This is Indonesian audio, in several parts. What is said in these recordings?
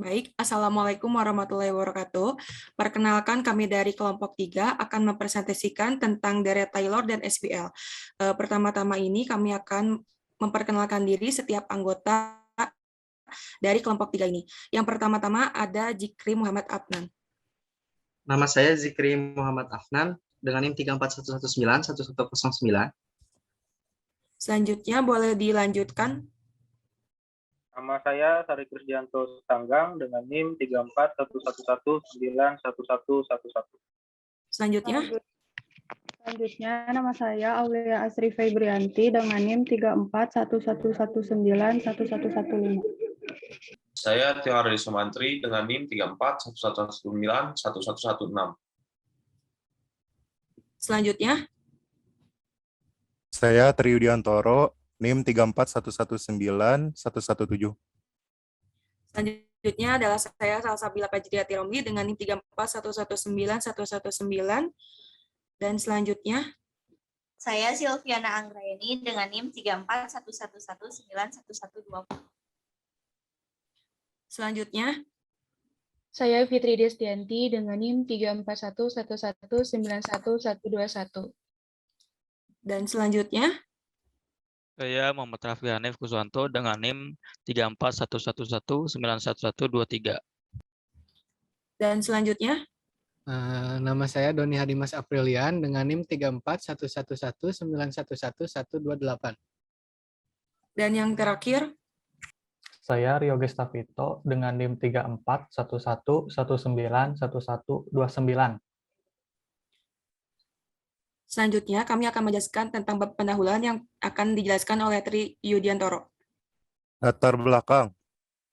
Baik, Assalamualaikum warahmatullahi wabarakatuh. Perkenalkan kami dari kelompok 3 akan mempresentasikan tentang deret Taylor dan SPL. Pertama-tama ini kami akan memperkenalkan diri setiap anggota dari kelompok 3 ini. Yang pertama-tama ada Jikri Muhammad Afnan. Nama saya Zikri Muhammad Afnan dengan NIM 3411911109. Selanjutnya boleh dilanjutkan. Nama saya Sari Krisdianto Tanggang dengan NIM 3411191111. Selanjutnya. Selanjutnya nama saya Aulia Asri Febrianti dengan NIM 3411191115. Saya Tio Hardi Sumantri dengan NIM 3411191116. Selanjutnya. Saya Triudiantoro, NIM 34119117. Selanjutnya adalah saya Salsabila Fajriati Romli dengan NIM 34119119. Dan selanjutnya. Saya Silviana Anggraeni dengan NIM 3411191120. Selanjutnya. Saya Fitri Destianti dengan NIM 3411191121. Dan selanjutnya. Saya Muhammad Raffi Hanif Kuswanto dengan NIM 3411191123. Dan selanjutnya. Nama saya Doni Hadimas Aprilian dengan NIM 341119111128. Dan yang terakhir. Saya Rio Gestapito dengan NIM 3411191129. Selanjutnya, kami akan menjelaskan tentang bab pendahuluan yang akan dijelaskan oleh Tri Yudiantoro. Latar belakang.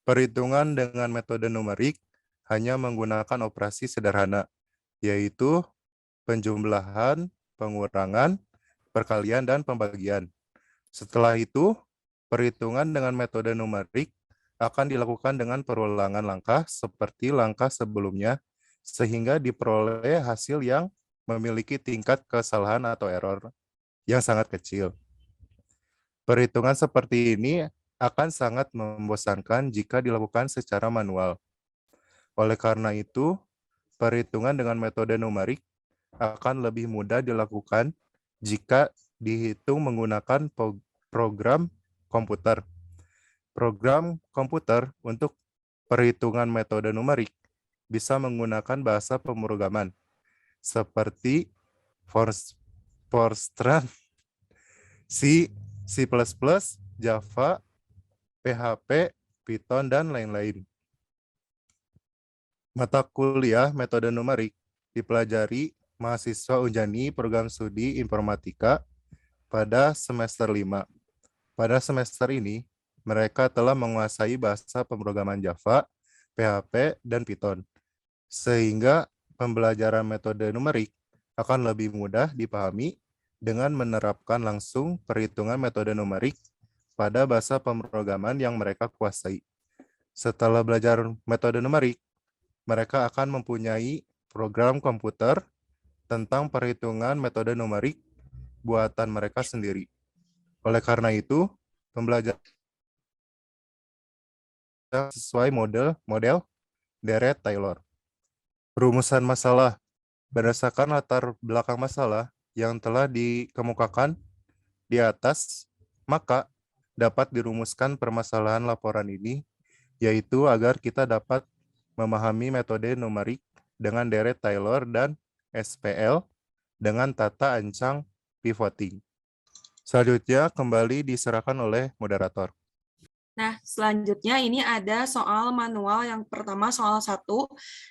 Perhitungan dengan metode numerik hanya menggunakan operasi sederhana, yaitu penjumlahan, pengurangan, perkalian, dan pembagian. Setelah itu, perhitungan dengan metode numerik akan dilakukan dengan perulangan langkah seperti langkah sebelumnya, sehingga diperoleh hasil yang memiliki tingkat kesalahan atau error yang sangat kecil. Perhitungan seperti ini akan sangat membosankan jika dilakukan secara manual. Oleh karena itu, perhitungan dengan metode numerik akan lebih mudah dilakukan jika dihitung menggunakan program komputer. Program komputer untuk perhitungan metode numerik bisa menggunakan bahasa pemrograman seperti Fortran, C, C++, Java, PHP, Python, dan lain-lain. Mata kuliah metode numerik dipelajari mahasiswa Unjani Program Studi Informatika pada semester 5. Pada semester ini, mereka telah menguasai bahasa pemrograman Java, PHP, dan Python, sehingga pembelajaran metode numerik akan lebih mudah dipahami dengan menerapkan langsung perhitungan metode numerik pada bahasa pemrograman yang mereka kuasai. Setelah belajar metode numerik, mereka akan mempunyai program komputer tentang perhitungan metode numerik buatan mereka sendiri. Oleh karena itu, pembelajaran sesuai model deret Taylor. Rumusan masalah. Berdasarkan latar belakang masalah yang telah dikemukakan di atas, maka dapat dirumuskan permasalahan laporan ini, yaitu agar kita dapat memahami metode numerik dengan deret Taylor dan SPL dengan tata ancang pivoting. Selanjutnya kembali diserahkan oleh moderator. Nah, selanjutnya ini ada soal manual yang pertama, soal 1,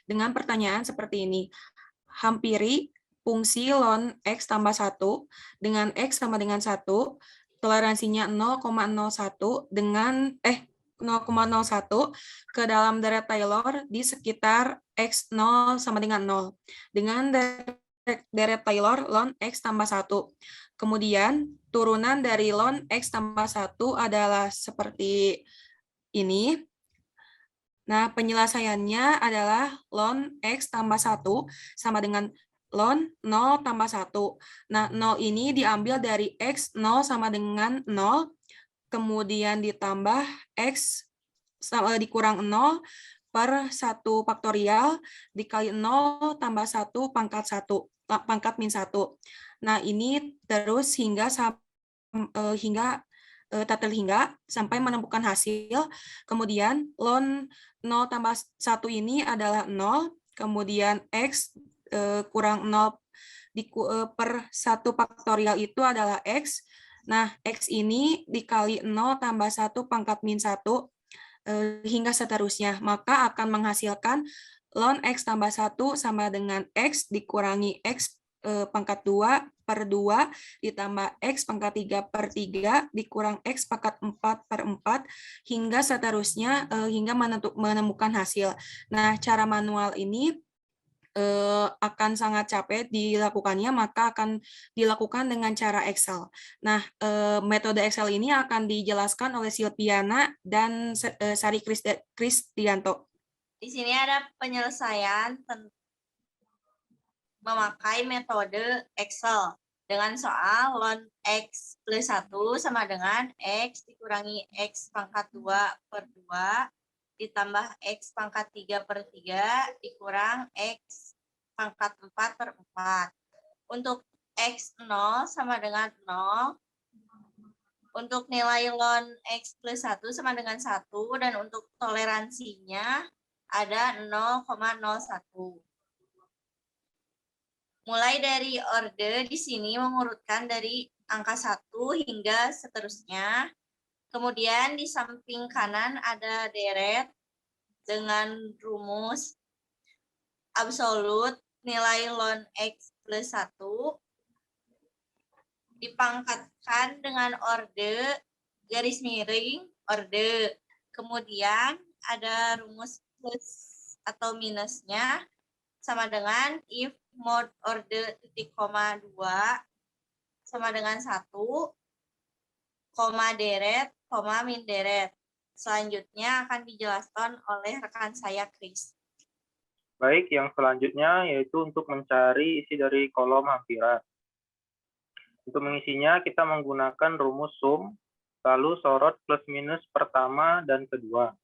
dengan pertanyaan seperti ini. Hampiri fungsi ln X tambah 1 dengan X sama dengan 1, toleransinya 0,01 dengan 0,01 ke dalam deret Taylor di sekitar X0 sama dengan 0. Dengan deret Taylor ln X tambah 1. Kemudian turunan dari ln X tambah 1 adalah seperti ini. Nah, penyelesaiannya adalah ln X tambah 1 sama dengan ln 0 tambah 1. Nah, 0 ini diambil dari X 0 sama dengan 0, kemudian ditambah X dikurang 0, per 1 faktorial dikali 0 tambah 1 pangkat 1, pangkat min 1. Nah, ini terus hingga tatel hingga sampai menemukan hasil. Kemudian ln 0 tambah 1 ini adalah 0, kemudian X kurang 0 per 1 faktorial itu adalah X. Nah, X ini dikali 0 tambah 1 pangkat min 1 hingga seterusnya. Maka akan menghasilkan ln X tambah 1 sama dengan X dikurangi X pangkat 2 per 2 ditambah X pangkat 3 per 3 dikurang X pangkat 4 per 4 hingga seterusnya hingga menemukan hasil. Nah, cara manual ini akan sangat capek dilakukannya, maka akan dilakukan dengan cara Excel. Nah, metode Excel ini akan dijelaskan oleh Silviana dan Sari Kristianto. Di sini ada penyelesaian memakai metode Excel dengan soal ln X plus 1 sama dengan X dikurangi X pangkat 2 per 2 ditambah X pangkat 3 per 3 dikurang X pangkat 4 per 4. Untuk X0 sama dengan 0. Untuk nilai ln X plus 1 sama dengan 1. Dan untuk toleransinya ada 0,01. Mulai dari orde di sini mengurutkan dari angka 1 hingga seterusnya. Kemudian di samping kanan ada deret dengan rumus absolut nilai ln X plus 1 dipangkatkan dengan orde garis miring orde. Kemudian ada rumus plus atau minusnya sama dengan if mod orde titik koma 2 sama dengan 1 koma deret koma min deret. Selanjutnya akan dijelaskan oleh rekan saya, Chris. Baik, yang selanjutnya yaitu untuk mencari isi dari kolom hampiran. Untuk mengisinya, kita menggunakan rumus sum, lalu sorot plus minus pertama dan kedua.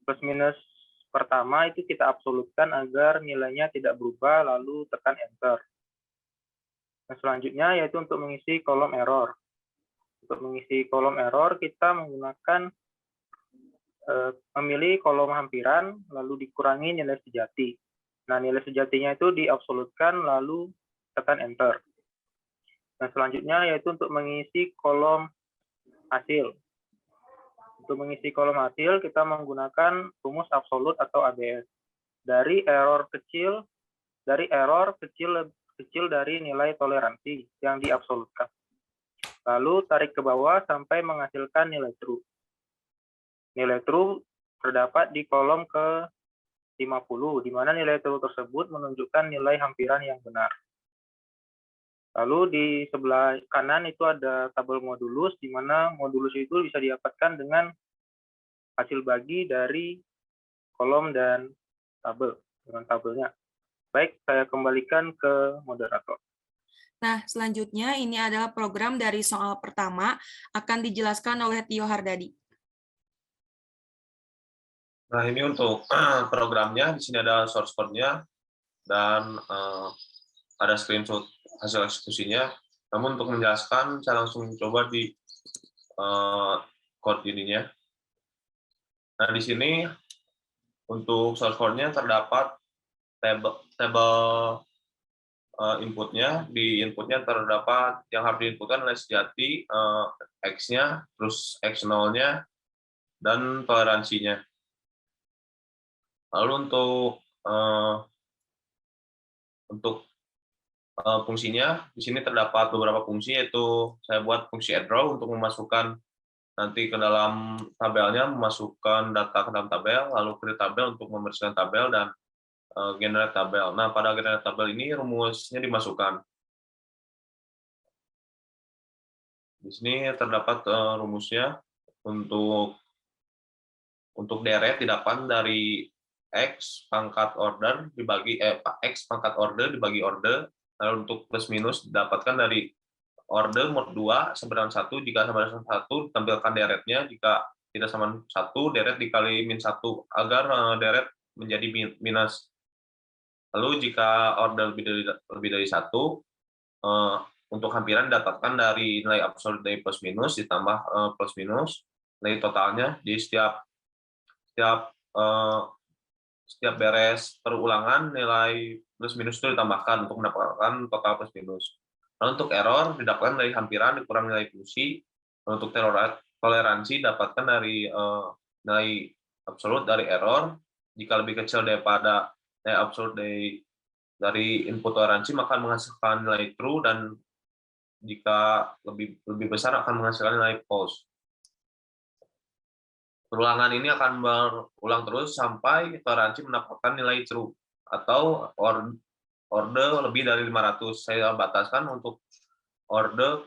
Plus minus pertama itu kita absolutkan agar nilainya tidak berubah, lalu tekan enter. Nah, selanjutnya yaitu untuk mengisi kolom error. Untuk mengisi kolom error, kita menggunakan memilih kolom hampiran, lalu dikurangi nilai sejati. Nah, nilai sejatinya itu diabsolutkan, lalu tekan enter. Nah, selanjutnya yaitu untuk mengisi kolom hasil. Untuk mengisi kolom hasil, kita menggunakan rumus absolut atau ABS. Dari error kecil dari nilai toleransi yang diabsolutkan. Lalu tarik ke bawah sampai menghasilkan nilai true. Nilai true terdapat di kolom ke-50, di mana nilai true tersebut menunjukkan nilai hampiran yang benar. Lalu di sebelah kanan itu ada tabel modulus, di mana modulus itu bisa didapatkan dengan hasil bagi dari kolom dan tabel, dengan tabelnya. Baik, saya kembalikan ke moderator. Nah, selanjutnya ini adalah program dari soal pertama, akan dijelaskan oleh Tio Hardadi. Nah, ini untuk programnya, di sini ada source code-nya, dan ada screenshot hasil eksekusinya. Namun untuk menjelaskan, saya langsung coba di code ininya. Nah, di sini untuk source code-nya terdapat tabel inputnya. Di inputnya terdapat yang harus diinputkan nilai sejati, X-nya, terus X0-nya, dan toleransinya. Lalu untuk fungsinya, di sini terdapat beberapa fungsi, yaitu saya buat fungsi addDraw untuk memasukkan nanti ke dalam tabelnya, memasukkan data ke dalam tabel, lalu create tabel untuk membersihkan tabel, dan generate tabel. Nah, pada generate tabel ini rumusnya dimasukkan. Di sini terdapat rumusnya untuk deret didapat dari X pangkat order dibagi X pangkat order dibagi order. Lalu untuk plus minus didapatkan dari order mod 2 sama dengan 1, jika sama dengan 1 ditampilkan deretnya, jika tidak sama 1, deret dikali min 1, agar deret menjadi minus. Lalu jika order lebih dari 1, untuk hampiran didapatkan dari nilai absolut dari plus minus ditambah plus minus nilai totalnya. Jadi setiap beres perulangan nilai plus minus itu ditambahkan untuk mendapatkan total plus minus. Lalu untuk error didapatkan dari hampiran dikurang nilai fungsi. Untuk toleransi dapatkan dari nilai absolut dari error. Jika lebih kecil daripada nilai absolut dari input toleransi maka menghasilkan nilai true, dan jika lebih besar akan menghasilkan nilai false. Perulangan ini akan berulang terus sampai toleransi mendapatkan nilai true atau order lebih dari 500. Saya bataskan untuk order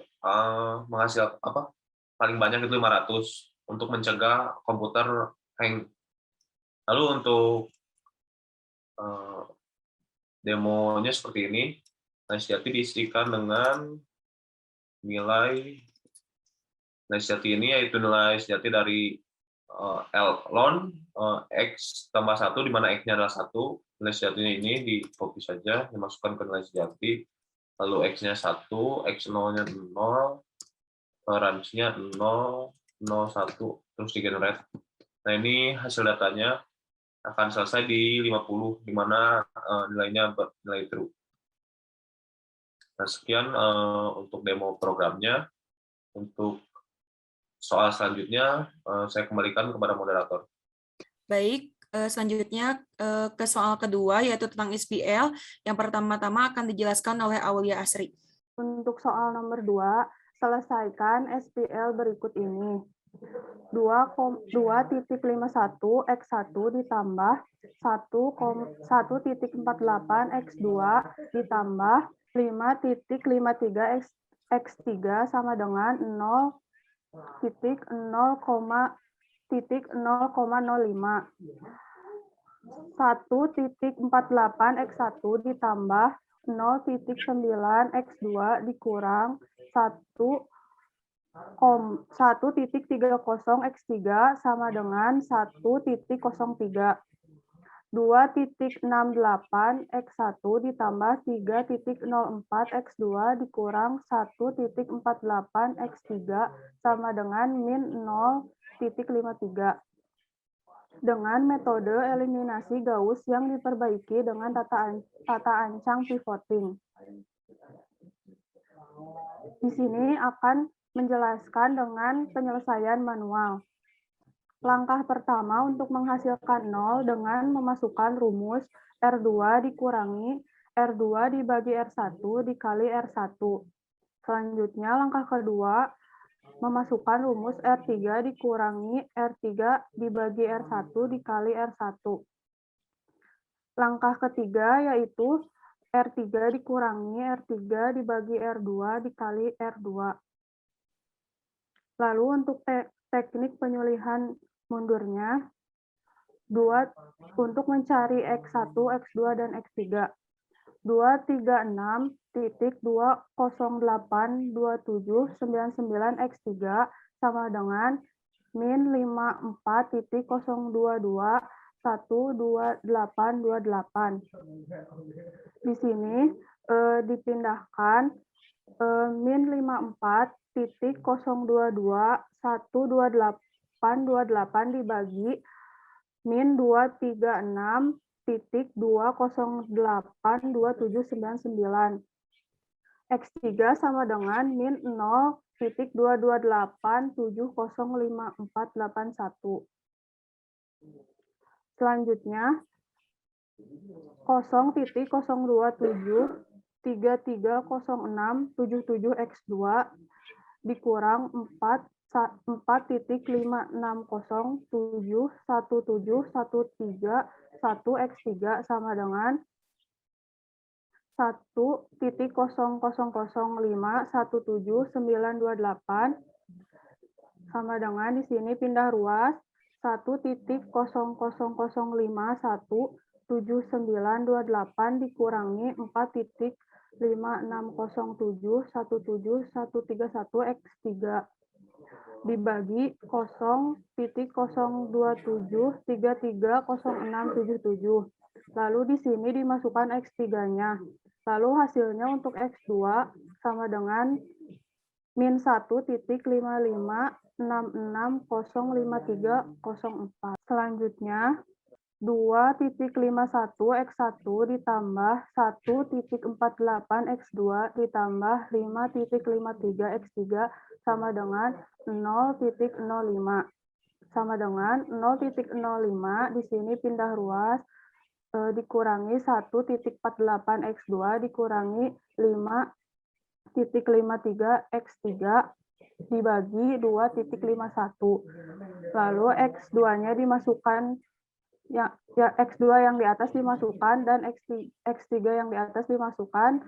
menghasilkan paling banyak itu 500 untuk mencegah komputer hang. Lalu untuk demonya seperti ini. Nilai sejati diisikan dengan nilai sejati ini, yaitu nilai sejati dari ln x tambah 1, di mana x-nya adalah 1. Nilai sejatinya ini di copy saja, dimasukkan ke nilai sejati. Lalu x-nya 1, x0-nya 0, toleransinya 0, 0, 1, terus di generate. Nah, ini hasil datanya akan selesai di 50, di mana nilainya nilai true. Nah, sekian untuk demo programnya. Untuk soal selanjutnya, saya kembalikan kepada moderator. Baik, selanjutnya ke soal kedua, yaitu tentang SPL. Yang pertama-tama akan dijelaskan oleh Aulia Asri. Untuk soal nomor 2, selesaikan SPL berikut ini. 2,51 X1 ditambah 1,1.48 X2 ditambah 5.53 X3 sama dengan 0,0,05. 1.48 X1 ditambah 0,9 X2 dikurang 1.30 X3 sama dengan 1.03. 2.68 X1 ditambah 3.04 X2 dikurang 1.48 X3 sama dengan min 0.53. Dengan metode eliminasi Gauss yang diperbaiki dengan tata ancang pivoting. Di sini akan menjelaskan dengan penyelesaian manual. Langkah pertama untuk menghasilkan 0 dengan memasukkan rumus R2 dikurangi R2 dibagi R1 dikali R1. Selanjutnya langkah kedua, memasukkan rumus R3 dikurangi R3 dibagi R1 dikali R1. Langkah ketiga yaitu R3 dikurangi R3 dibagi R2 dikali R2. Lalu untuk teknik penyulihan mundurnya, untuk mencari X1, X2, dan X3. 236.2082799 X3 sama dengan min 54.022.12828. Di sini dipindahkan min 54.022.12828 dibagi min 236.2082799. X3 sama dengan min 0.228705481. Selanjutnya 0.027330677 X2 dikurang 4,5071713 X3 sama dengan 1,000517928 sama dengan di sini pindah ruas 1,000517928 dikurangi 4,560717131 X3. dibagi 0,027330677. Lalu di sini dimasukkan X3-nya. Lalu hasilnya untuk X2 sama dengan min 1.5566.05304. Selanjutnya, 2.51 X1 ditambah 1.48 X2 ditambah 5.53 X3 sama dengan 0.05. Sama dengan 0.05 di sini pindah ruas dikurangi 1.48 X2 dikurangi 5.53 X3 dibagi 2.51. Lalu X2-nya dimasukkan, ya X2 yang di atas dimasukkan dan X3 yang di atas dimasukkan.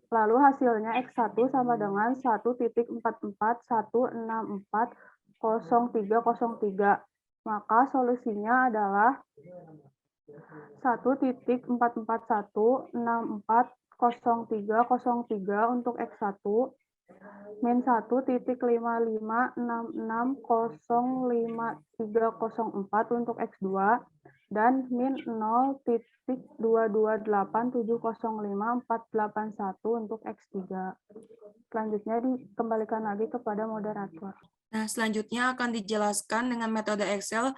Lalu hasilnya X1 sama dengan 1.44164.0303. Maka solusinya adalah 1.44164.0303 untuk X1, min 1.5566.05304 untuk X2, dan min 0.228705481 untuk X3. Selanjutnya dikembalikan lagi kepada moderator. Nah, selanjutnya akan dijelaskan dengan metode Excel,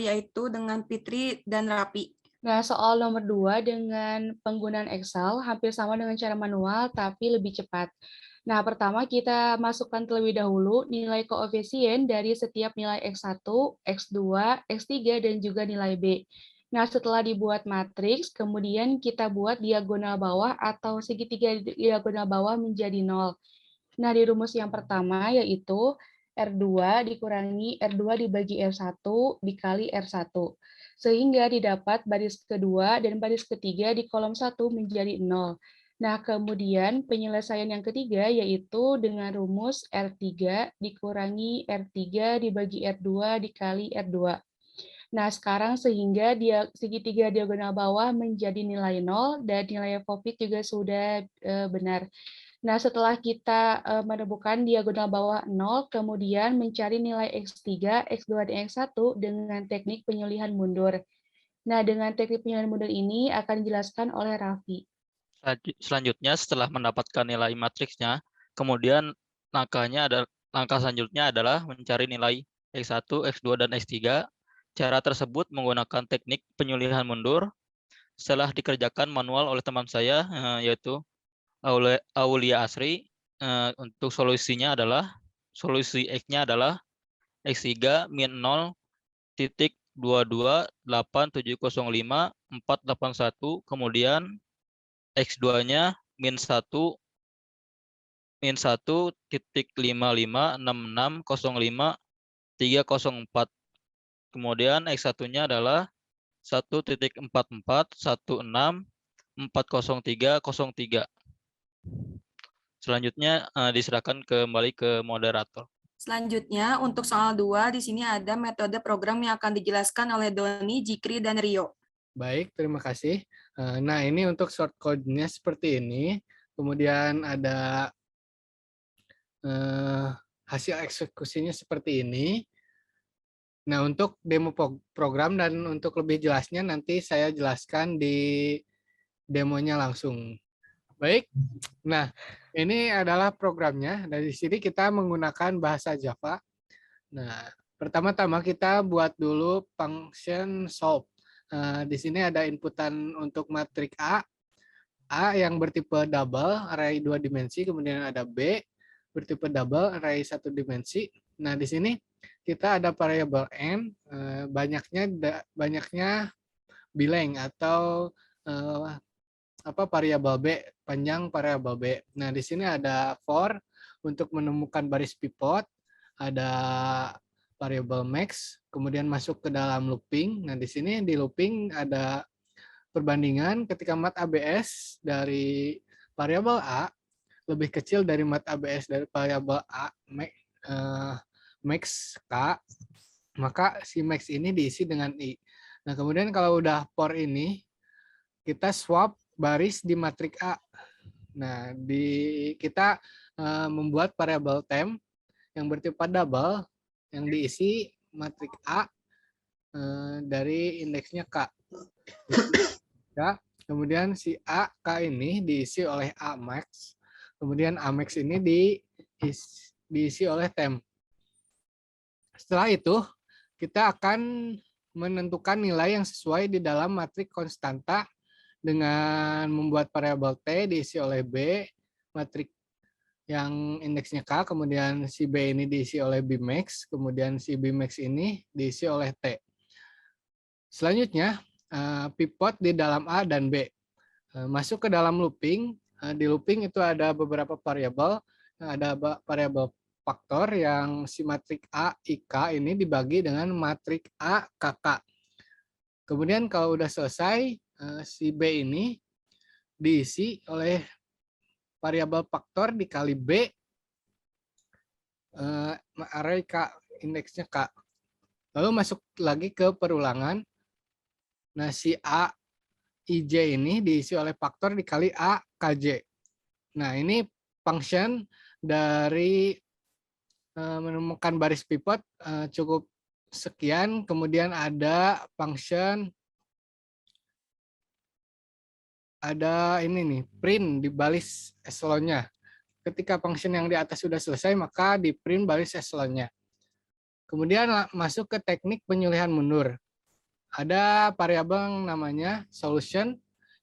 yaitu dengan Fitri dan Rapi. Nah, soal nomor 2 dengan penggunaan Excel hampir sama dengan cara manual, tapi lebih cepat. Nah, pertama kita masukkan terlebih dahulu nilai koefisien dari setiap nilai X1, X2, X3, dan juga nilai B. Nah, setelah dibuat matriks, kemudian kita buat diagonal bawah atau segitiga diagonal bawah menjadi 0. Nah, di rumus yang pertama yaitu R2 dikurangi R2 dibagi R1 dikali R1. Sehingga didapat baris kedua dan baris ketiga di kolom 1 menjadi 0. Nah, kemudian penyelesaian yang ketiga yaitu dengan rumus R3 dikurangi R3 dibagi R2 dikali R2. Nah, sekarang sehingga segitiga diagonal bawah menjadi nilai 0 dan nilai FOPIT juga sudah benar. Nah, setelah kita menemukan diagonal bawah 0, kemudian mencari nilai X3, X2, dan X1 dengan teknik penyulihan mundur. Nah, dengan teknik penyulihan mundur ini akan dijelaskan oleh Raffi. Selanjutnya, setelah mendapatkan nilai matriksnya, kemudian langkah selanjutnya adalah mencari nilai X1, X2, dan X3. Cara tersebut menggunakan teknik penyulihan mundur. Setelah dikerjakan manual oleh teman saya, yaitu Aulia Asri, untuk solusinya adalah, solusi X-nya adalah X3 min 0.228705481, kemudian X2-nya min 1.556605.304. Kemudian X1-nya adalah 1.4416.40303. Selanjutnya diserahkan kembali ke moderator. Selanjutnya, untuk soal 2, di sini ada metode program yang akan dijelaskan oleh Doni, Jikri, dan Rio. Baik, terima kasih. Nah, ini untuk short code-nya seperti ini. Kemudian ada hasil eksekusinya seperti ini. Nah, untuk demo program dan untuk lebih jelasnya nanti saya jelaskan di demonya langsung. Baik, nah ini adalah programnya. Dari sini kita menggunakan bahasa Java. Nah, pertama-tama kita buat dulu function solve. Di sini ada inputan untuk matrik A yang bertipe double, array 2 dimensi, kemudian ada B bertipe double, array 1 dimensi. Nah, di sini kita ada variabel n, banyaknya bileng atau variabel B, panjang variabel B. Nah, di sini ada for untuk menemukan baris pivot, ada variabel max, kemudian masuk ke dalam looping. Nah, di sini di looping ada perbandingan ketika mat ABS dari variabel A lebih kecil dari mat ABS dari variabel A max K, maka si max ini diisi dengan I. Nah, kemudian kalau udah for ini, kita swap baris di matrik A. Nah, kita membuat variabel temp yang bertipe double yang diisi matriks A dari indeksnya K. Ya, kemudian si A, K ini diisi oleh A max, kemudian A max ini diisi oleh tem. Setelah itu, kita akan menentukan nilai yang sesuai di dalam matriks konstanta dengan membuat variabel T diisi oleh B, matriks yang indeksnya K, kemudian si B ini diisi oleh B max, kemudian si B max ini diisi oleh T. Selanjutnya, pivot di dalam A dan B. Masuk ke dalam looping. Di looping itu ada beberapa variabel. Ada variabel faktor yang si matriks A, IK ini dibagi dengan matriks A, KK. Kemudian kalau udah selesai, si B ini diisi oleh variabel faktor dikali B, array K, indeksnya K. Lalu masuk lagi ke perulangan. Nah, si A, IJ ini diisi oleh faktor dikali A, KJ. Nah, ini function dari menemukan baris pivot cukup sekian. Kemudian ada function, ada ini nih, print di baris eselonnya. Ketika function yang di atas sudah selesai, maka di print baris eselonnya. Kemudian masuk ke teknik penyulihan mundur. Ada variabel yang namanya solution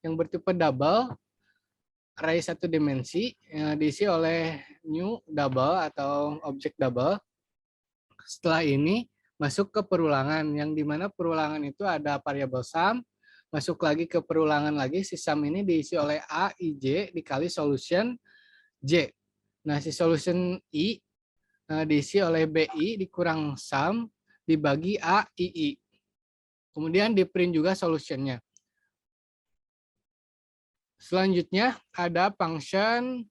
yang bertipe double, array satu dimensi, yang diisi oleh new double atau objek double. Setelah ini masuk ke perulangan, yang dimana perulangan itu ada variabel sum, masuk lagi ke perulangan lagi, si sum ini diisi oleh A, IJ dikali solution J. Nah, si solution I diisi oleh BI dikurang sum dibagi A, II. Kemudian di print juga solutionnya. Selanjutnya ada function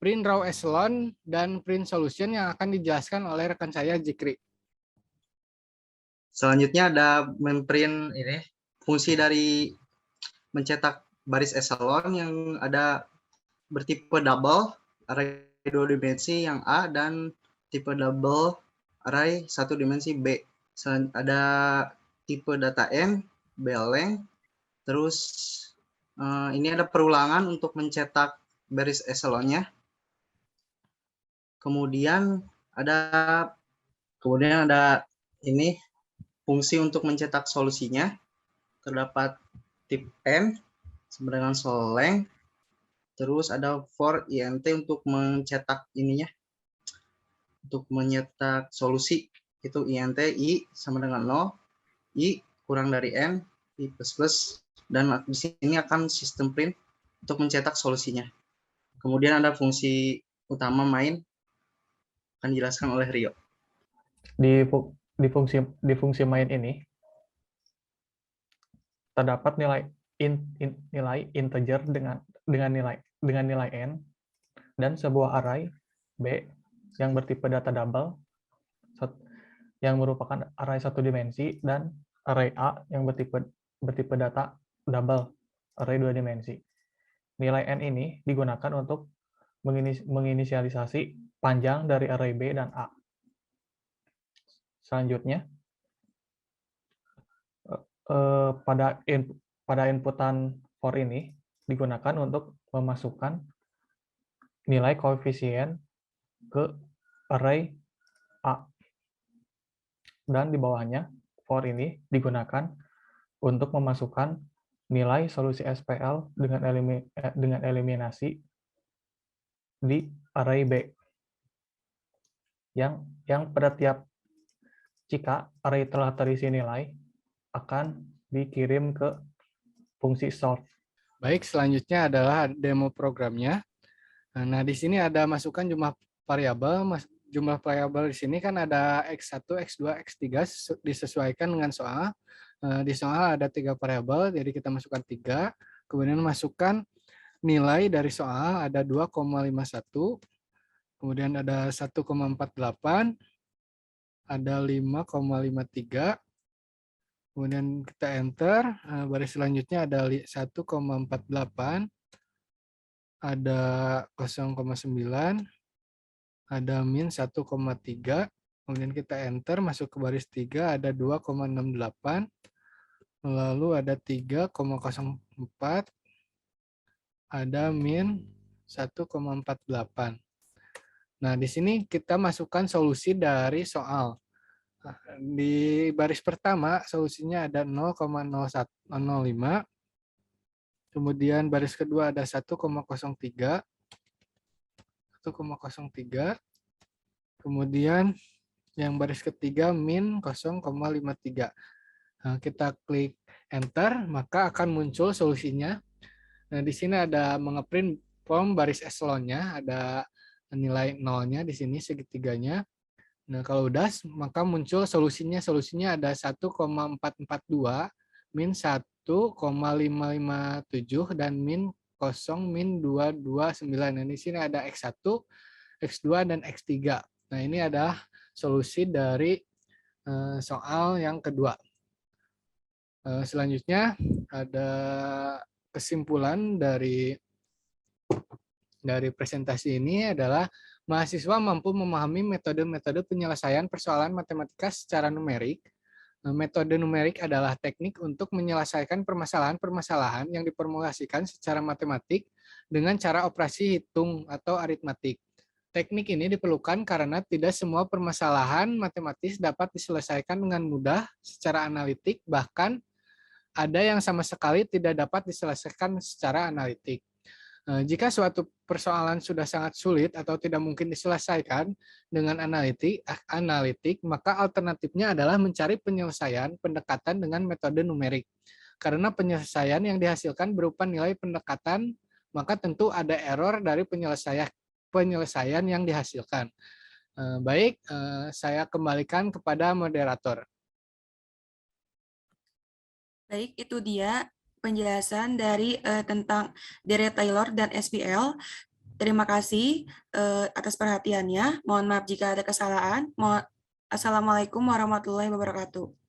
print raw echelon dan print solution yang akan dijelaskan oleh rekan saya Zikri. Selanjutnya ada memprint ini fungsi dari mencetak baris echelon yang ada bertipe double array 2 dimensi yang A dan tipe double array 1 dimensi B. Ada tipe data M, B-length, terus ini ada perulangan untuk mencetak baris echelonnya. Kemudian ada ini fungsi untuk mencetak solusinya. Terdapat tip M sama dengan sol-length. Terus ada for int untuk mencetak ininya. Untuk mencetak solusi itu int I sama dengan 0, I kurang dari N, I plus, dan di sini akan sistem print untuk mencetak solusinya. Kemudian ada fungsi utama main, akan dijelaskan oleh Rio. Di fungsi main ini terdapat nilai integer dengan nilai n dan sebuah array B yang bertipe data double yang merupakan array satu dimensi dan array A yang bertipe data double array 2 dimensi. Nilai n ini digunakan untuk menginisialisasi panjang dari array B dan A. Selanjutnya, pada inputan for ini digunakan untuk memasukkan nilai koefisien ke array A. Dan di bawahnya, for ini digunakan untuk memasukkan nilai solusi SPL dengan eliminasi di array B. Yang pada jika array telah terisi nilai, akan dikirim ke fungsi solve. Baik, selanjutnya adalah demo programnya. Nah, di sini ada masukan jumlah variabel. Jumlah variabel di sini kan ada X1, X2, X3 disesuaikan dengan soal. Di soal ada 3 variabel, jadi kita masukkan 3. Kemudian masukkan nilai dari soal ada 2,51. Kemudian ada 1,48. Ada 5,53. Kemudian kita enter, baris selanjutnya ada 1,48, ada 0,9, ada min 1,3. Kemudian kita enter, masuk ke baris 3, ada 2,68. Lalu ada 3,04. Ada min 1,48. Nah, di sini kita masukkan solusi dari soal. Nah, di baris pertama, solusinya ada 0,0105. Kemudian baris kedua ada 1,03. 1,03. Kemudian yang baris ketiga min 0,53. Nah, kita klik enter, maka akan muncul solusinya. Nah, di sini ada mengeprint form baris eselonnya, ada nilai nolnya di sini segitiganya. Nah, kalau udah, maka muncul solusinya. Solusinya ada 1,442, min 1,557, dan min 0, min 229. Nah, di sini ada X1, X2, dan X3. Nah, ini adalah solusi dari soal yang kedua. Selanjutnya ada kesimpulan dari presentasi ini adalah mahasiswa mampu memahami metode-metode penyelesaian persoalan matematika secara numerik. Metode numerik adalah teknik untuk menyelesaikan permasalahan-permasalahan yang diformulasikan secara matematik dengan cara operasi hitung atau aritmatik. Teknik ini diperlukan karena tidak semua permasalahan matematis dapat diselesaikan dengan mudah secara analitik, bahkan ada yang sama sekali tidak dapat diselesaikan secara analitik. Jika suatu persoalan sudah sangat sulit atau tidak mungkin diselesaikan dengan analitik, maka alternatifnya adalah mencari penyelesaian pendekatan dengan metode numerik. Karena penyelesaian yang dihasilkan berupa nilai pendekatan, maka tentu ada error dari penyelesaian yang dihasilkan. Baik, saya kembalikan kepada moderator. Baik, itu dia penjelasan dari tentang Dirac-Taylor dan SPL. Terima kasih atas perhatiannya. Mohon maaf jika ada kesalahan. Assalamualaikum warahmatullahi wabarakatuh.